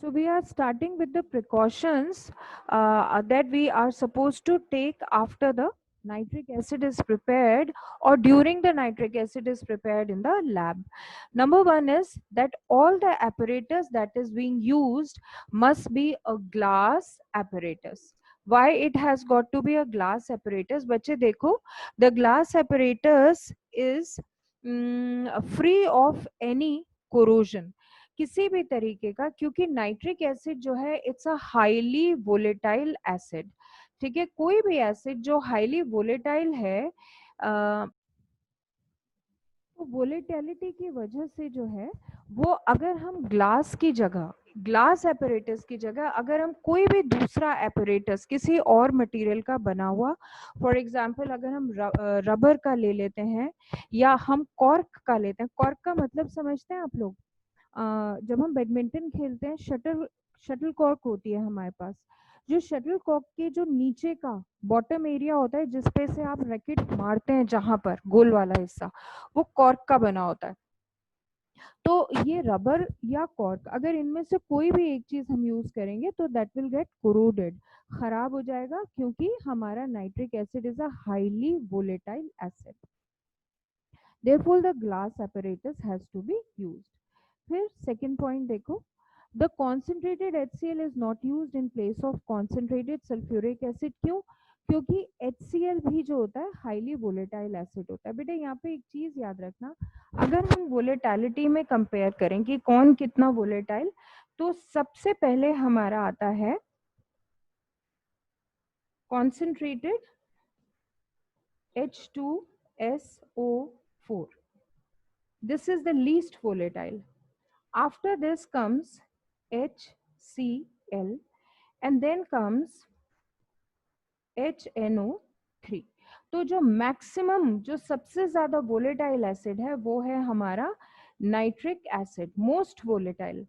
So we are starting with the precautions that we are supposed to take after the nitric acid is prepared or during the nitric acid is prepared in the lab. Number one is that all the apparatus that is being used must be a glass apparatus. Why it has got to be a glass apparatus? बच्चे देखो, the glass apparatus is free of any corrosion, किसी भी तरीके का, क्योंकि nitric acid जो है it's a highly volatile acid. ठीक है, कोई भी एसिड जो हाईली वोलेटाइल है, तो वोलेटिलिटी की वजह से जो है वो, अगर हम ग्लास की जगह, ग्लास एपरेटस की जगह अगर हम कोई भी दूसरा एपरेटस किसी और मटेरियल का बना हुआ, फॉर एग्जांपल अगर हम रबर का ले लेते हैं या हम कॉर्क का लेते हैं। कॉर्क का मतलब समझते हैं आप लोग? जब हम बैडमिंटन खेलते हैं, शटल शटल कॉर्क होती है हमारे पास। जो शटल कॉर्क के जो नीचे का बॉटम एरिया होता है जिसपे से आप रैकेट मारते हैं, जहां पर गोल वाला हिस्सा, वो कॉर्क का बना होता है। तो ये रबर या कॉर्क, अगर इनमें से कोई भी एक चीज हम यूज करेंगे तो दैट विल गेट कोरोडेड, खराब हो जाएगा, क्योंकि हमारा nitric acid is a highly volatile acid. Therefore the glass apparatus has to be used. फिर सेकंड पॉइंट देखो, the concentrated HCl is not used in place of concentrated sulphuric acid. क्यों? क्योंकि HCl भी जो होता है हाईली वोलेटाइल एसिड होता है। बेटा यहाँ पे एक चीज याद रखना, अगर हम वोलेटिलिटी में कंपेयर करें कि कौन कितना वोलेटाइल, तो सबसे पहले हमारा आता है concentrated H2SO4, this is the least volatile. After this comes HCl, and then comes HNO3। तो जो मैक्सिमम, जो सबसे ज्यादा वोलेटाइल एसिड है वो है हमारा नाइट्रिक एसिड, मोस्ट वोलेटाइल।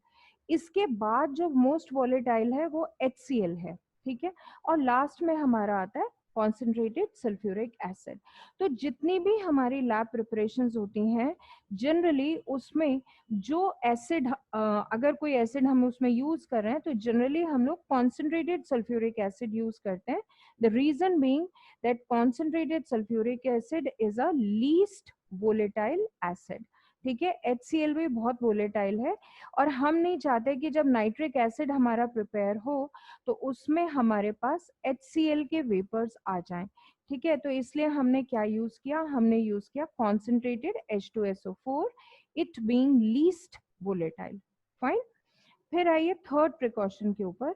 इसके बाद जो मोस्ट वोलेटाइल है वो HCl है। ठीक है, और लास्ट में हमारा आता है कॉन्सेंट्रेटेड सल्फ्यूरिक एसिड। तो जितनी भी हमारी लैब प्रिपरेशंस होती हैं, जनरली उसमें जो एसिड, अगर कोई एसिड हम उसमें यूज कर रहे हैं तो जनरली हम लोग कॉन्सेंट्रेटेड सल्फ्यूरिक एसिड यूज करते हैं। The reason being that concentrated sulphuric acid is a least volatile acid. ठीक है, HCl भी बहुत वोलेटाइल है, और हम नहीं चाहते कि जब नाइट्रिक एसिड हमारा प्रिपेयर हो तो उसमें हमारे पास HCl के वेपर्स आ जाएं। ठीक है, तो इसलिए हमने क्या यूज किया, हमने यूज किया concentrated H2SO4, it being least volatile. Fine. फिर आइए थर्ड प्रिकॉशन के ऊपर।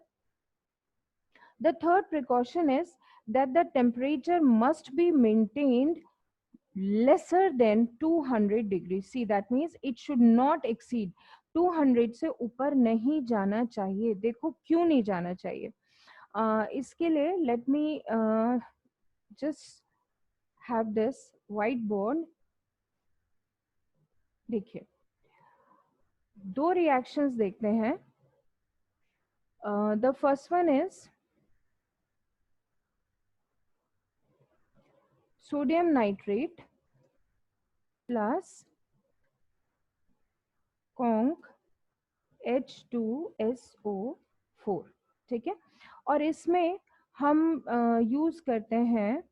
The third precaution is that the temperature must be maintained lesser than 200 degrees C, that means it should not exceed 200 से ऊपर नहीं जाना चाहिए। देखो क्यों नहीं जाना चाहिए, इसके लिए let me just have this white board. देखिए, दो रिएक्शंस देखते हैं। The first one is sodium nitrate plus conc H2SO4। ठीक है, और इसमें हम यूज करते हैं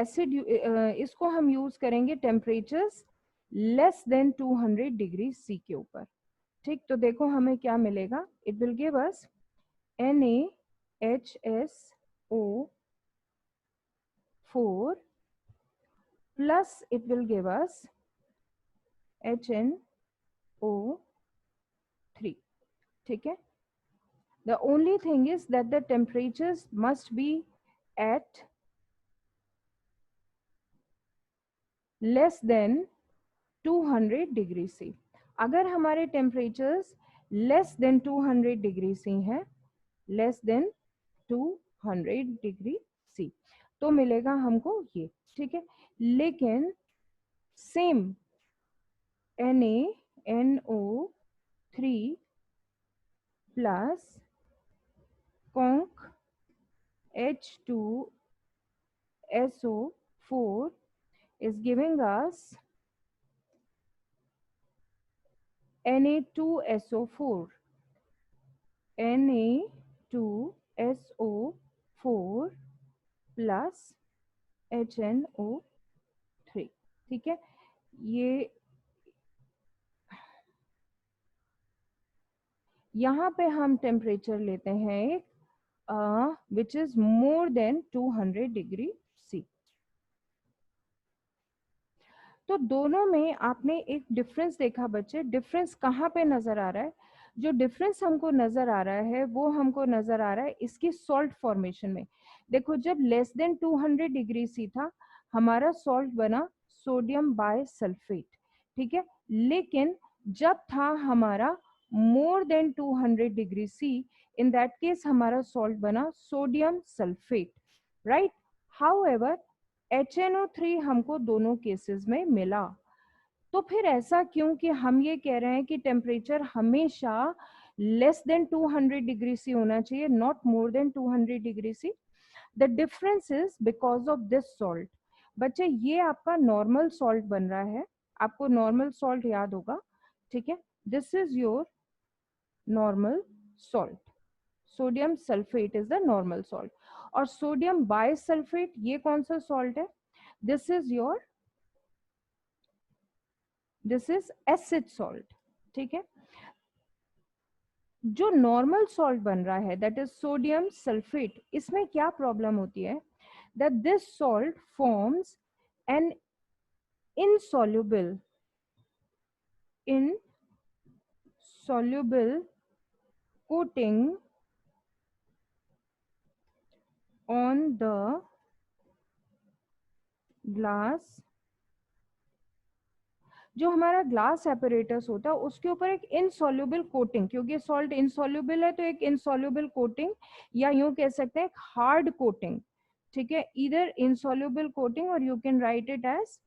एसिड, इसको हम यूज करेंगे temperatures less than 200 degree C के ऊपर। ठीक, तो देखो हमें क्या मिलेगा, it will give us NaHSO4 plus it will give us HNO3। ठीक है, the only thing is that the temperatures must be at less than 200 degree C. अगर हमारे temperatures less than 200 degree C हैं, लेस देन 200 डिग्री सी, तो मिलेगा हमको ये। ठीक है, लेकिन same NaNO3 plus conc H2SO4 is giving us Na2SO4, Na2SO4 plus HNO3, ठीक है। ये यहाँ पे हम टेम्परेचर लेते हैं which is more than 200 degree C. तो दोनों में आपने एक डिफरेंस देखा बच्चे। डिफरेंस कहाँ पे नजर आ रहा है? जो डिफरेंस हमको नजर आ रहा है वो हमको नजर आ रहा है इसकी सॉल्ट फॉर्मेशन में। देखो जब लेस देन 200 डिग्री सी था हमारा सॉल्ट बना सोडियम बाय सल्फेट, ठीक है। लेकिन जब था हमारा more than 200 degree C, in that case हमारा सॉल्ट बना sodium sulphate, right. However HNO3 हमको दोनों केसेस में मिला। तो फिर ऐसा क्यों कि हम ये कह रहे हैं कि टेम्परेचर हमेशा लेस देन 200 डिग्री सी होना चाहिए, not more than 200 degree C. The difference is because of this salt. बच्चे ये आपका नॉर्मल सॉल्ट बन रहा है, आपको नॉर्मल सॉल्ट याद होगा, ठीक है। This is your normal salt, sodium sulphate is the normal salt. और सोडियम बायसल्फेट ये कौन सा सॉल्ट है? This is your, this is acid salt, ठीक है। जो नॉर्मल सॉल्ट बन रहा है दैट इज सोडियम सल्फेट, इसमें क्या प्रॉब्लम होती है? That this salt forms an insoluble insoluble coating on the glass। जो हमारा ग्लास एपरेटस होता है उसके ऊपर एक इनसॉल्युबल कोटिंग, क्योंकि सॉल्ट इनसॉल्युबल है तो एक इनसॉल्युबल कोटिंग, या यूं कह सकते हैं हार्ड कोटिंग, ठीक है। इधर इनसॉल्युबल कोटिंग और you can write it as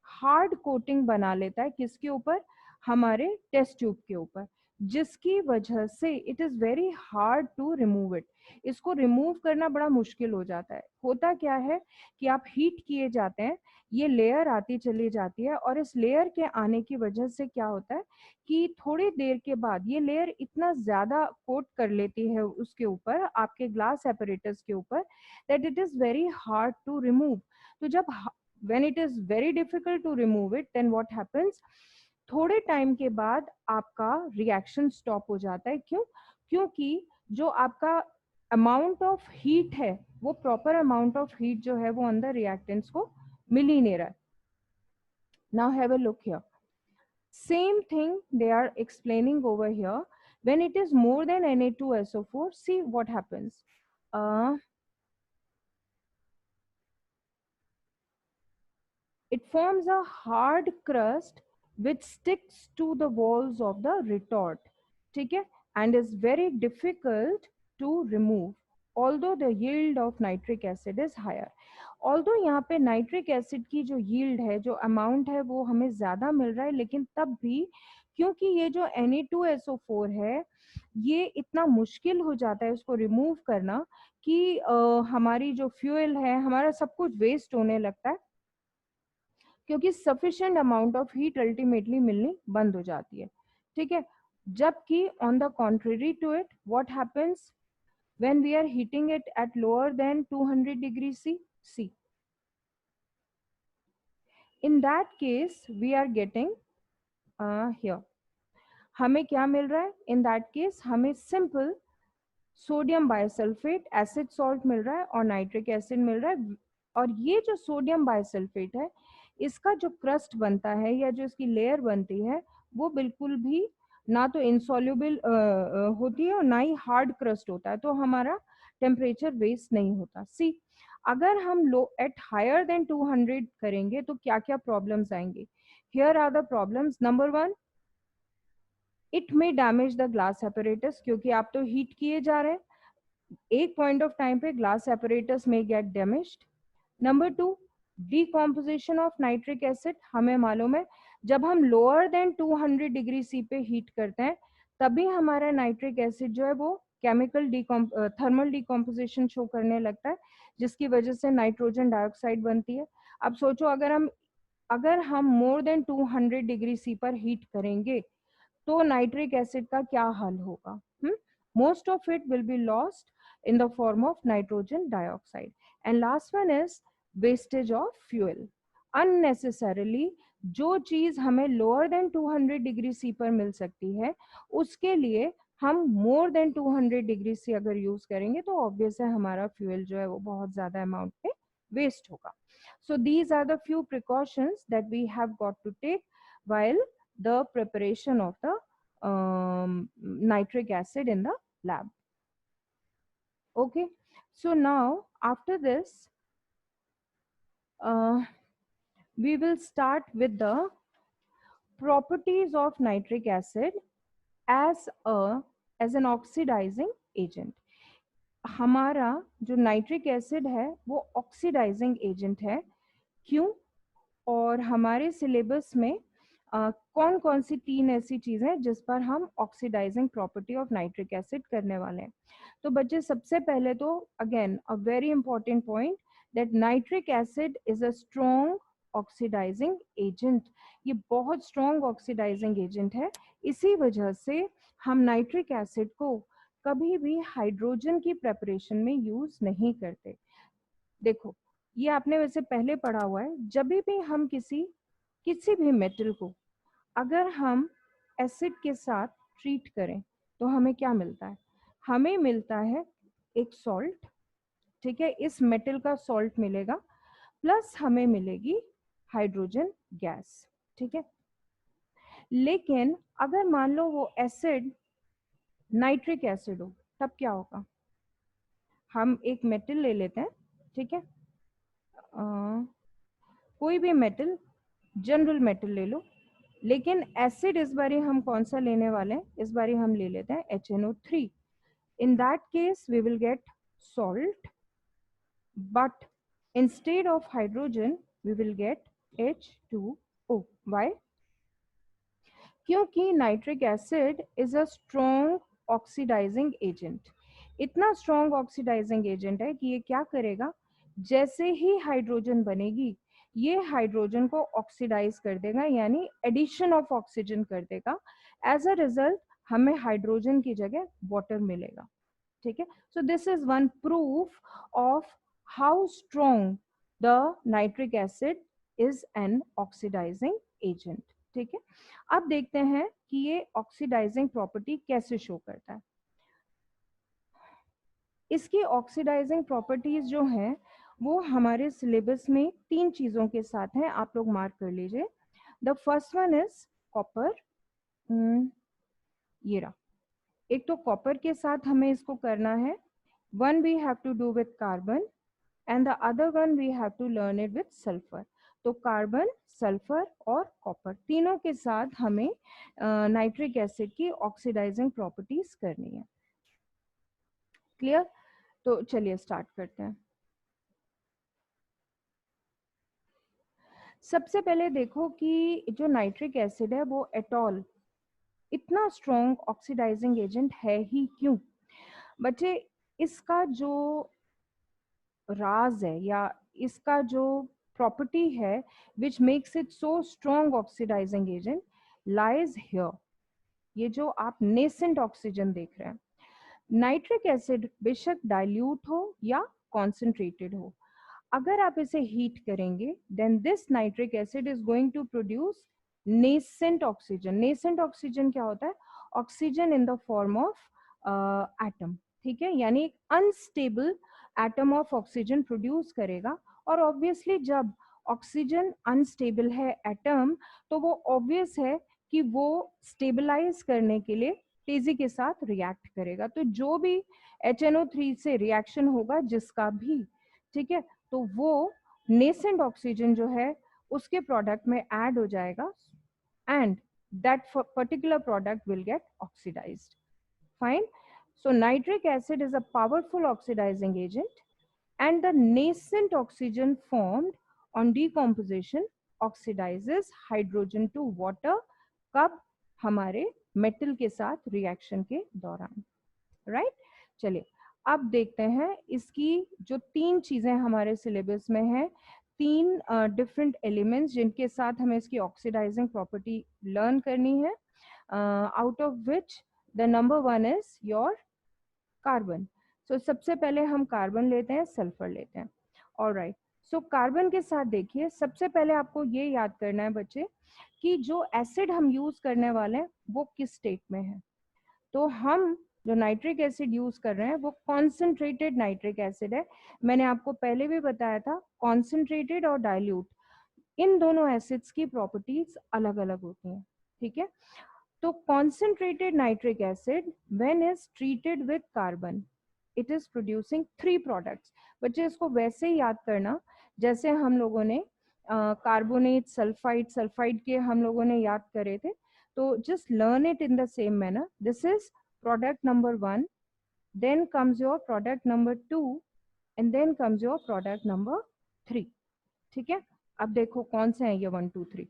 hard coating बना लेता है किसके ऊपर? हमारे टेस्ट ट्यूब के ऊपर, जिसकी वजह से it is very hard to remove it. इसको रिमूव करना बड़ा मुश्किल हो जाता है। होता क्या है कि आप हीट किए जाते हैं, ये लेयर आती चली जाती है, और इस लेयर के आने की वजह से क्या होता है कि थोड़ी देर के बाद ये लेयर इतना ज्यादा कोट कर लेती है उसके ऊपर, आपके ग्लास एपरेटस के ऊपर, that it is very hard to remove. तो जब when it is very difficult to remove it, then what happens, थोड़े टाइम के बाद आपका रिएक्शन स्टॉप हो जाता है। क्यों? क्योंकि जो आपका अमाउंट ऑफ हीट है वो प्रॉपर अमाउंट ऑफ हीट जो है वो अंदर रिएक्टेंट्स को मिल ही नहीं रहा है। Now have a look here, same thing they are explaining over here। when it is more than Na2SO4, see what happens, uh, it forms a hard crust which sticks to the walls of the retort, ठीक है, and is very difficult to remove although the yield of nitric acid is higher। although यहाँ पे nitric acid की जो yield है, जो amount है, वो हमें ज्यादा मिल रहा है, लेकिन तब भी क्योंकि ये जो Na2SO4 है ये इतना मुश्किल हो जाता है उसको रिमूव करना कि हमारी जो फ्यूल है, हमारा सब कुछ वेस्ट होने लगता है, क्योंकि sufficient amount of heat ultimately मिलनी बंद हो जाती है, ठीक है। जबकि on the contrary to it what happens when we are heating it at lower than 200 degree C, in that case we are getting here, हमें क्या मिल रहा है? इन दैट केस हमें simple sodium bisulphate acid salt मिल रहा है और नाइट्रिक एसिड मिल रहा है। और ये जो सोडियम बायसल्फेट है इसका जो क्रस्ट बनता है या जो इसकी लेयर बनती है वो बिल्कुल भी ना तो इंसॉल्युबल होती है और ना ही हार्ड क्रस्ट होता है, तो हमारा टेम्परेचर वेस्ट नहीं होता। सी, अगर हम लो एट हायर देन 200 करेंगे तो क्या क्या प्रॉब्लम्स आएंगे? Here are the problems. Number one, it may damage the glass apparatus, क्योंकि आप तो हीट किए जा रहे हैं, एक पॉइंट ऑफ टाइम पे ग्लास एपरेटस में get damaged. Number two, decomposition of nitric acid, हमें मालूम है जब हम लोअर देन 200 डिग्री सी पे हीट करते हैं तभी हमारा नाइट्रिक एसिड जो है वो केमिकल थर्मल डिकॉम्पोजिशन शो करने लगता है, जिसकी वजह से नाइट्रोजन डाइऑक्साइड बनती है। अब सोचो अगर हम अगर हम मोर देन 200 डिग्री सी पर हीट करेंगे तो नाइट्रिक एसिड का क्या हाल होगा? Most of it will be lost in the form of nitrogen dioxide. And last one is wastage of fuel. Unnecessarily जो चीज हमें लोअर देन 200 डिग्री सी पर मिल सकती है, उसके लिए हम मोर देन 200 डिग्री सी अगर यूज करेंगे तो ऑब्वियस है हमारा फ्यूल जो है वो बहुत ज्यादा अमाउंट में वेस्ट होगा. So these are the few precautions that we have got to take while the preparation of the nitric acid in the lab. Okay, so now after this, uh, we will start with the properties of nitric acid as an oxidizing agent. हमारा जो nitric acid है वो oxidising agent है. क्यों? और हमारे syllabus में कौन कौन सी 3 ऐसी चीजें जिस पर हम oxidising property of nitric acid करने वाले हैं. तो बच्चे सबसे पहले तो again a very important point that nitric acid is a strong oxidising agent. ये बहुत स्ट्रॉन्ग ऑक्सीडाइजिंग एजेंट है. इसी वजह से हम नाइट्रिक एसिड को कभी भी हाइड्रोजन की प्रेपरेशन में यूज नहीं करते. देखो, ये आपने वैसे पहले पढ़ा हुआ है. जब भी हम किसी भी मेटल को अगर हम एसिड के साथ ट्रीट करें तो हमें क्या मिलता है? हमें मिलता है एक सॉल्ट. ठीक है, इस मेटल का सॉल्ट मिलेगा प्लस हमें मिलेगी हाइड्रोजन गैस. ठीक है, लेकिन अगर मान लो वो एसिड नाइट्रिक एसिड हो तब क्या होगा? हम एक मेटल ले लेते हैं. ठीक है, कोई भी मेटल, जनरल मेटल ले लो, लेकिन एसिड इस बारी हम कौन सा लेने वाले हैं? इस बारी हम ले लेते हैं HNO3. In that case we will get salt, but instead of hydrogen we will get H2O. Why? क्योंकि nitric acid is a strong oxidising agent. इतना स्ट्रॉन्ग ऑक्सीडाइजिंग एजेंट है कि ये क्या करेगा, जैसे ही हाइड्रोजन बनेगी ये हाइड्रोजन को ऑक्सीडाइज कर देगा, यानी एडिशन ऑफ ऑक्सीजन कर देगा. एज अ रिजल्ट हमें हाइड्रोजन की जगह वाटर मिलेगा. ठीक है, so this is one proof of how strong the nitric acid is an oxidising agent. ठीक है, अब देखते हैं कि ये ऑक्सीडाइजिंग प्रॉपर्टी कैसे शो करता है. इसकी ऑक्सीडाइजिंग प्रॉपर्टीज जो हैं वो हमारे सिलेबस में 3 चीजों के साथ हैं. आप लोग मार्क कर लीजिए. The first one is copper. ये रहा. एक तो कॉपर के साथ हमें इसको करना है. One we have to do with carbon and the other one we have to learn it with sulfur. तो कार्बन, सल्फर और कॉपर तीनों के साथ हमें नाइट्रिक एसिड की ऑक्सीडाइजिंग प्रॉपर्टीज करनी है. क्लियर? तो चलिए स्टार्ट करते हैं. सबसे पहले देखो कि जो नाइट्रिक एसिड है वो एटॉल इतना स्ट्रॉन्ग ऑक्सीडाइजिंग एजेंट है ही क्यों? बच्चे, इसका जो राज है या इसका जो प्रॉपर्टी है which makes it so strong oxidising agent lies here. ये जो आप नेसेंट ऑक्सीजन देख रहे हैं, नाइट्रिक एसिड बेशक डाइल्यूट हो या कॉन्सेंट्रेटेड हो, अगर आप इसे हीट करेंगे then this nitric acid is going to produce nascent oxygen. Nascent oxygen क्या होता है? Oxygen in the form of atom. ठीक है, यानी एक unstable atom of oxygen produce करेगा. और ऑब्वियसली जब ऑक्सीजन अनस्टेबल है एटम, तो वो ऑब्वियस है कि वो स्टेबलाइज करने के लिए तेजी के साथ रिएक्ट करेगा. तो जो भी HNO3 से रिएक्शन होगा जिसका भी, ठीक है, तो वो नेसेंट ऑक्सीजन जो है उसके प्रोडक्ट में ऐड हो जाएगा and that particular product will get oxidized. Fine. So nitric acid is a powerful oxidizing agent and the nascent oxygen formed on decomposition oxidizes hydrogen to water. कब? हमारे metal के साथ रिएक्शन के दौरान. Right? चलिए अब देखते हैं इसकी जो 3 चीजें हमारे सिलेबस में है. तीन डिफरेंट एलिमेंट्स जिनके साथ हमें इसकी ऑक्सीडाइजिंग प्रॉपर्टी लर्न करनी है, out of which the number one is your carbon. सो सबसे पहले हम कार्बन लेते हैं, सल्फर लेते हैं। ऑलराइट, सो कार्बन के साथ देखिए, सबसे पहले आपको ये याद करना है बच्चे कि जो एसिड हम यूज करने वाले हैं वो किस स्टेट में है। तो हम जो नाइट्रिक एसिड यूज कर रहे हैं वो कॉन्सेंट्रेटेड नाइट्रिक एसिड है। मैंने आपको पहले भी बताया था, कॉन्सेंट्रेटेड और डाइल्यूट इन दोनों एसिड्स की प्रॉपर्टीज अलग अलग होती हैं, ठीक है। तो concentrated nitric acid when is treated with carbon it is producing three products। बच्चे इसको वैसे ही याद करना जैसे हम लोगों ने कार्बोनेट, सल्फाइड, सल्फाइड के हम लोगों ने याद करे थे। तो just learn it in the same manner। this is product number 1, then comes your product number 2 and then comes your product number 3। ठीक है, अब देखो कौन से हैं ये 1 2 3।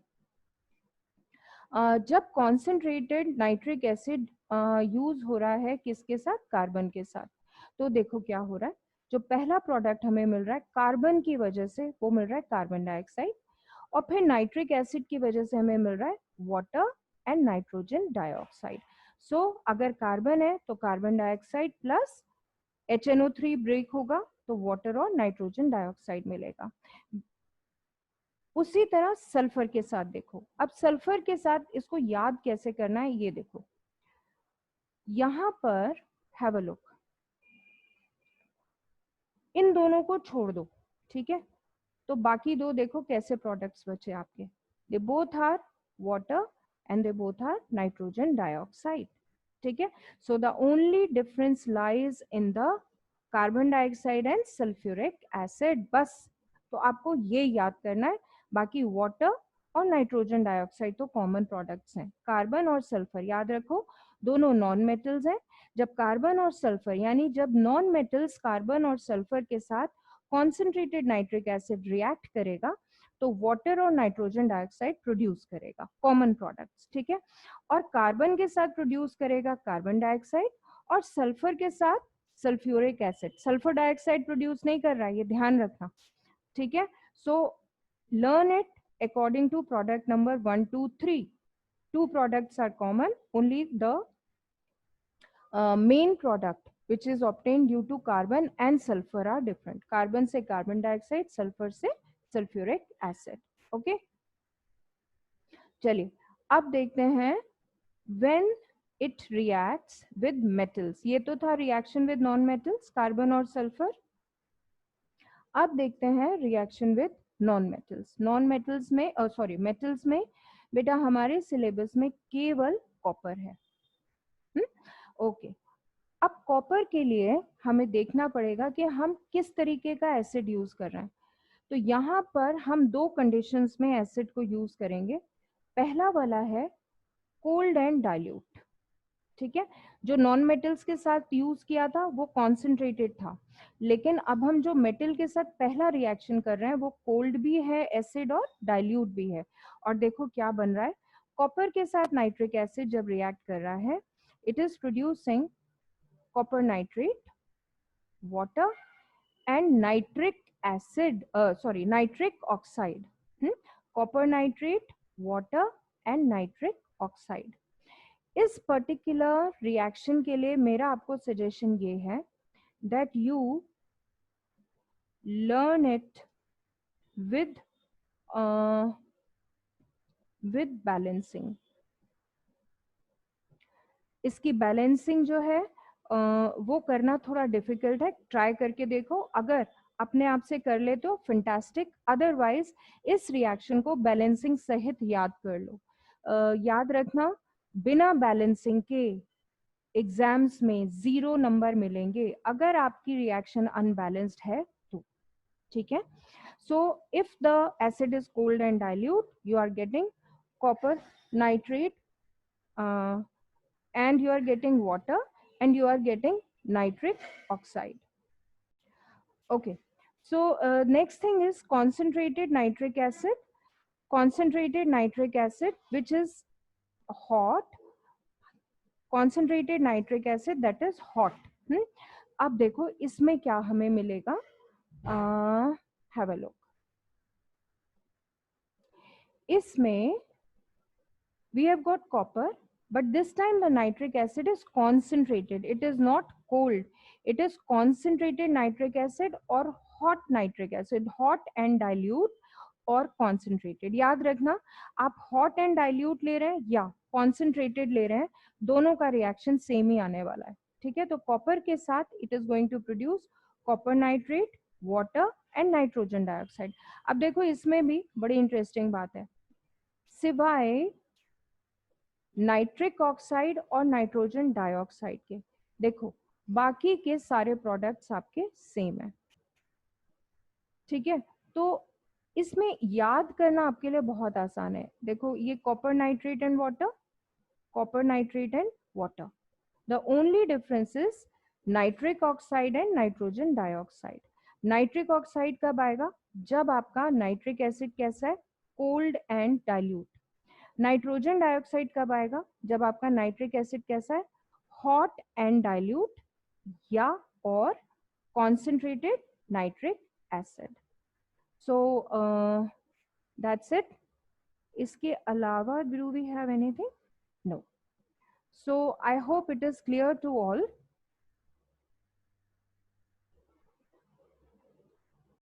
जब कॉन्सेंट्रेटेड नाइट्रिक एसिड यूज हो रहा है किसके साथ, कार्बन के साथ, तो देखो क्या हो रहा है। जो पहला प्रोडक्ट हमें मिल रहा है कार्बन की वजह से वो मिल रहा है कार्बन डाइऑक्साइड, और फिर नाइट्रिक एसिड की वजह से हमें मिल रहा है वाटर एंड नाइट्रोजन डाइऑक्साइड। सो अगर कार्बन है तो carbon dioxide plus HNO3 break होगा तो वाटर और नाइट्रोजन डाइऑक्साइड मिलेगा। उसी तरह सल्फर के साथ देखो, अब सल्फर के साथ इसको याद कैसे करना है ये देखो, यहां पर हैव अ लुक, इन दोनों को छोड़ दो, ठीक है। तो बाकी दो देखो कैसे प्रोडक्ट्स बचे आपके, they both are water and they both are nitrogen dioxide, ठीक है। So the only difference lies in the carbon dioxide and sulphuric acid, बस। तो आपको ये याद करना है, बाकी वाटर और नाइट्रोजन डाइऑक्साइड तो कॉमन प्रोडक्ट्स हैं। कार्बन और सल्फर याद रखो दोनों नॉन मेटल्स हैं। जब कार्बन और सल्फर यानी जब नॉन मेटल्स कार्बन और सल्फर के साथ कॉन्सेंट्रेटेड नाइट्रिक एसिड रिएक्ट करेगा तो वाटर और नाइट्रोजन डाइऑक्साइड प्रोड्यूस करेगा, कॉमन प्रोडक्ट्स, ठीक है। और कार्बन के साथ प्रोड्यूस करेगा कार्बन डाइऑक्साइड, और सल्फर के साथ sulphuric acid. Sulphur dioxide produce नहीं कर रहा है, ये ध्यान रखना, ठीक है। So learn it according to product number 1 2 3। Two products are common, only the main product which is obtained due to carbon and sulfur are different। Carbon से कार्बन डाइऑक्साइड, सल्फर से सल्फ्यूरिक एसिड, ओके। चलिए अब देखते हैं when it reacts with metals। ये तो था reaction with non metals, carbon और सल्फर। अब देखते हैं reaction with non metals. Non metals में सॉरी मेटल्स में बेटा हमारे सिलेबस में केवल कॉपर है, ओके। अब कॉपर के लिए हमें देखना पड़ेगा कि हम किस तरीके का एसिड यूज कर रहे हैं। तो यहाँ पर हम दो कंडीशंस में एसिड को यूज करेंगे। पहला वाला है कोल्ड एंड डाइल्यूट, ठीक है। जो नॉन मेटल्स के साथ यूज किया था वो कॉन्सेंट्रेटेड था, लेकिन अब हम जो मेटल के साथ पहला रिएक्शन कर रहे हैं वो कोल्ड भी है एसिड और डाइल्यूट भी है। और देखो क्या बन रहा है, कॉपर के साथ नाइट्रिक एसिड जब रिएक्ट कर रहा है it is producing copper nitrate, water and nitric acid, nitric oxide। copper nitrate, water and nitric oxide। इस पर्टिकुलर रिएक्शन के लिए मेरा आपको सजेशन ये है that you learn it with with balancing। इसकी बैलेंसिंग जो है वो करना थोड़ा डिफिकल्ट है, ट्राई करके देखो। अगर अपने आप से कर ले तो फैंटास्टिक, अदरवाइज इस रिएक्शन को बैलेंसिंग सहित याद कर लो। याद रखना बिना बैलेंसिंग के एग्जाम्स में 0 नंबर मिलेंगे अगर आपकी रिएक्शन अनबैलेंस्ड है तो, ठीक है। So if the acid is cold and dilute you are getting copper nitrate and you are getting water and you are getting nitric oxide, okay। So next thing is concentrated nitric acid। Concentrated nitric acid which is hot, concentrated nitric acid that is hot। अब देखो इसमें क्या हमें मिलेगा, have a look। इसमें we have got copper, but this time the nitric acid is concentrated. It is not cold. It is concentrated nitric acid or hot nitric acid, hot and dilute और concentrated. याद रखना, आप hot and dilute ले रहे हैं या concentrated ले रहे हैं, दोनों का reaction same ही आने वाला है. ठीक है, तो copper के साथ it is going to produce copper nitrate, water and nitrogen dioxide. अब देखो इसमें भी बड़ी इंटरेस्टिंग बात है, सिवाय नाइट्रिक ऑक्साइड और नाइट्रोजन डाइऑक्साइड के, देखो बाकी के सारे प्रोडक्ट्स आपके सेम है. ठीक है, तो इसमें याद करना आपके लिए बहुत आसान है. देखो ये copper nitrate and water, copper nitrate and water, the only difference is nitric oxide and nitrogen dioxide. Nitric oxide कब आएगा? जब आपका नाइट्रिक एसिड कैसा है? Cold and dilute. Nitrogen dioxide कब आएगा? जब आपका नाइट्रिक एसिड कैसा है? हॉट एंड डाइल्यूट या और concentrated nitric acid. So that's it. इसके अलावा do we have anything? No. So I hope it is clear to all.